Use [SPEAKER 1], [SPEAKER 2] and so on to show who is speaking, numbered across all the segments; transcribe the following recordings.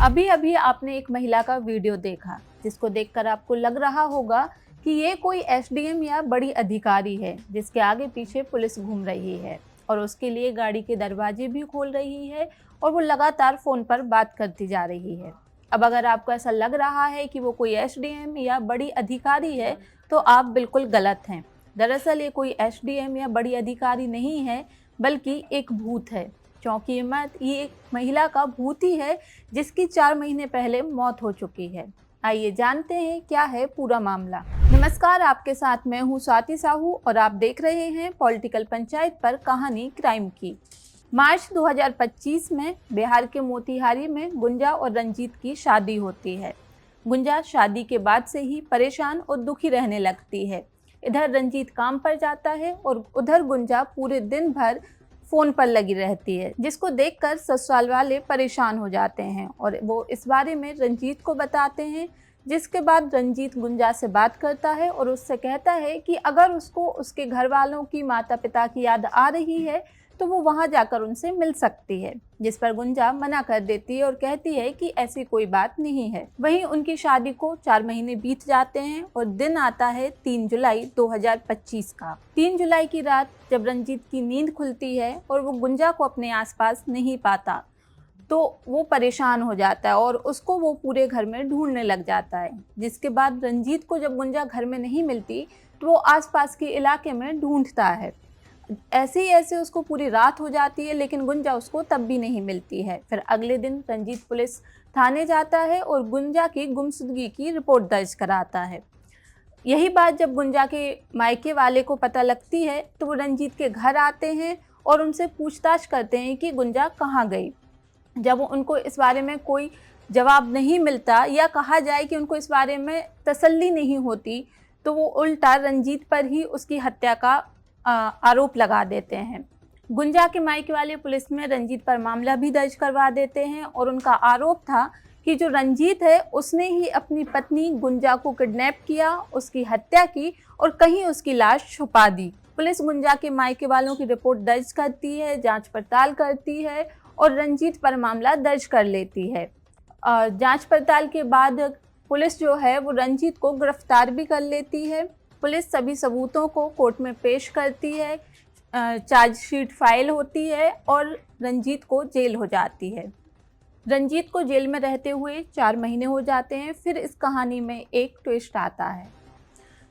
[SPEAKER 1] अभी अभी आपने एक महिला का वीडियो देखा जिसको देखकर आपको लग रहा होगा कि ये कोई एसडीएम या बड़ी अधिकारी है जिसके आगे पीछे पुलिस घूम रही है और उसके लिए गाड़ी के दरवाजे भी खोल रही है और वो लगातार फ़ोन पर बात करती जा रही है। अब अगर आपको ऐसा लग रहा है कि वो कोई एसडीएम या बड़ी अधिकारी है तो आप बिल्कुल गलत हैं। दरअसल ये कोई एसडीएम या बड़ी अधिकारी नहीं है बल्कि एक भूत है। चौंकिए मत, ये एक महिला का भूत ही है जिसकी 4 महीने पहले मौत हो चुकी है। आइए जानते हैं क्या है पूरा मामला। नमस्कार, आपके साथ मैं हूँ स्वाति साहू और आप देख रहे हैं पॉलिटिकल पंचायत पर कहानी क्राइम की। मार्च 2025 में बिहार के मोतिहारी में गुंजा और रंजीत की शादी होती है। गुंजा शादी के बाद से ही परेशान और दुखी रहने लगती है। इधर रंजीत काम पर जाता है और उधर गुंजा पूरे दिन भर फ़ोन पर लगी रहती है, जिसको देखकर ससुराल वाले परेशान हो जाते हैं और वो इस बारे में रंजीत को बताते हैं। जिसके बाद रंजीत गुंजा से बात करता है और उससे कहता है कि अगर उसको उसके घर वालों की, माता पिता की याद आ रही है तो वो वहाँ जाकर उनसे मिल सकती है, जिस पर गुंजा मना कर देती है और कहती है कि ऐसी कोई बात नहीं है। वहीं उनकी शादी को 4 महीने बीत जाते हैं और दिन आता है 3 जुलाई 2025 का। 3 जुलाई की रात जब रंजीत की नींद खुलती है और वो गुंजा को अपने आसपास नहीं पाता तो वो परेशान हो जाता है और उसको वो पूरे घर में ढूंढने लग जाता है। जिसके बाद रंजीत को जब गुंजा घर में नहीं मिलती तो वो आसपास के इलाके में ढूंढता है। ऐसे ही ऐसे उसको पूरी रात हो जाती है लेकिन गुंजा उसको तब भी नहीं मिलती है। फिर अगले दिन रंजीत पुलिस थाने जाता है और गुंजा की गुमशुदगी की रिपोर्ट दर्ज कराता है। यही बात जब गुंजा के मायके वाले को पता लगती है तो वो रंजीत के घर आते हैं और उनसे पूछताछ करते हैं कि गुंजा कहाँ गई। जब उनको इस बारे में कोई जवाब नहीं मिलता या कहा जाए कि उनको इस बारे में तसल्ली नहीं होती तो वो उल्टा रंजीत पर ही उसकी हत्या का आरोप लगा देते हैं। गुंजा के मायके वाले पुलिस में रंजीत पर मामला भी दर्ज करवा देते हैं और उनका आरोप था कि जो रंजीत है उसने ही अपनी पत्नी गुंजा को किडनैप किया, उसकी हत्या की और कहीं उसकी लाश छुपा दी। पुलिस गुंजा के मायके वालों की रिपोर्ट दर्ज करती है, जांच पड़ताल करती है और रंजीत पर मामला दर्ज कर लेती है। जांच पड़ताल के बाद पुलिस जो है वो रंजीत को गिरफ्तार भी कर लेती है। पुलिस सभी सबूतों को कोर्ट में पेश करती है, चार्जशीट फाइल होती है और रंजीत को जेल हो जाती है। रंजीत को जेल में रहते हुए 4 महीने हो जाते हैं। फिर इस कहानी में एक ट्विस्ट आता है।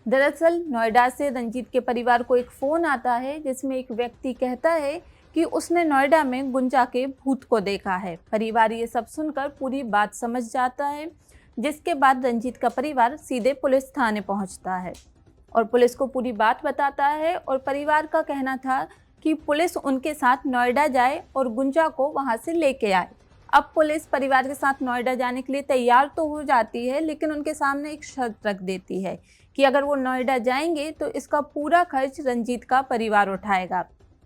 [SPEAKER 1] दरअसल नोएडा से रंजीत के परिवार को एक फ़ोन आता है जिसमें एक व्यक्ति कहता है कि उसने नोएडा में गुंजा के भूत को देखा है। परिवार ये सब सुनकर पूरी बात समझ जाता है, जिसके बाद रंजीत का परिवार सीधे पुलिस थाने पहुंचता है और पुलिस को पूरी बात बताता है और परिवार का कहना था कि पुलिस उनके साथ नोएडा जाए और गुंजा को वहां से लेके आए। अब पुलिस परिवार के साथ नोएडा जाने के लिए तैयार तो हो जाती है लेकिन उनके सामने एक शर्त रख देती है कि अगर वो नोएडा जाएंगे तो इसका पूरा खर्च रंजीत का परिवार उठाएगा।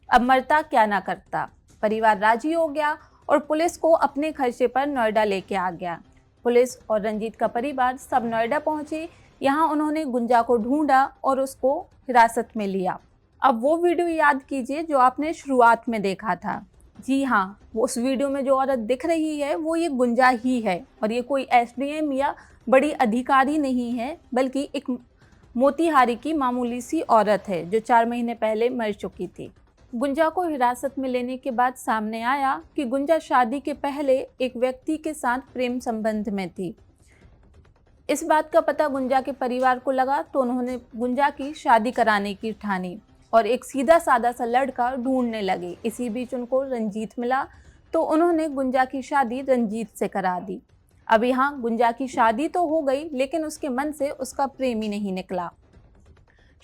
[SPEAKER 1] अब मरता क्या ना करता, परिवार राजी हो गया और पुलिस को अपने खर्चे पर नोएडा लेके आ गया। पुलिस और रंजीत का परिवार सब नोएडा पहुंचे। यहाँ उन्होंने गुंजा को ढूंढा और उसको हिरासत में लिया। अब वो वीडियो याद कीजिए जो आपने शुरुआत में देखा था। जी हाँ, वो उस वीडियो में जो औरत दिख रही है वो ये गुंजा ही है और ये कोई एसडीएम या बड़ी अधिकारी नहीं है बल्कि एक मोतिहारी की मामूली सी औरत है जो 4 महीने पहले मर चुकी थी। गुंजा को हिरासत में लेने के बाद सामने आया कि गुंजा शादी के पहले एक व्यक्ति के साथ प्रेम संबंध में थी। इस बात का पता गुंजा के परिवार को लगा तो उन्होंने गुंजा की शादी कराने की ठानी और एक सीधा साधा सा लड़का ढूंढने लगे। इसी बीच उनको रंजीत मिला तो उन्होंने गुंजा की शादी रंजीत से करा दी। अब यहाँ गुंजा की शादी तो हो गई लेकिन उसके मन से उसका प्रेमी नहीं निकला।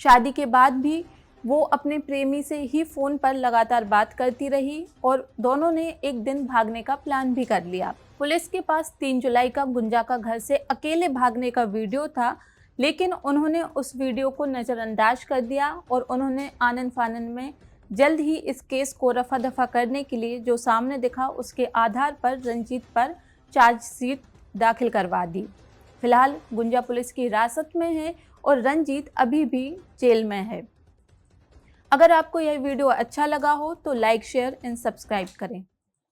[SPEAKER 1] शादी के बाद भी वो अपने प्रेमी से ही फ़ोन पर लगातार बात करती रही और दोनों ने एक दिन भागने का प्लान भी कर लिया। पुलिस के पास 3 जुलाई का गुंजा का घर से अकेले भागने का वीडियो था लेकिन उन्होंने उस वीडियो को नज़रअंदाज कर दिया और उन्होंने आनन फानन में जल्द ही इस केस को रफा दफा करने के लिए जो सामने दिखा उसके आधार पर रंजीत पर चार्जशीट दाखिल करवा दी। फिलहाल गुंजा पुलिस की हिरासत में है और रंजीत अभी भी जेल में है। अगर आपको यह वीडियो अच्छा लगा हो तो लाइक, शेयर एंड सब्सक्राइब करें।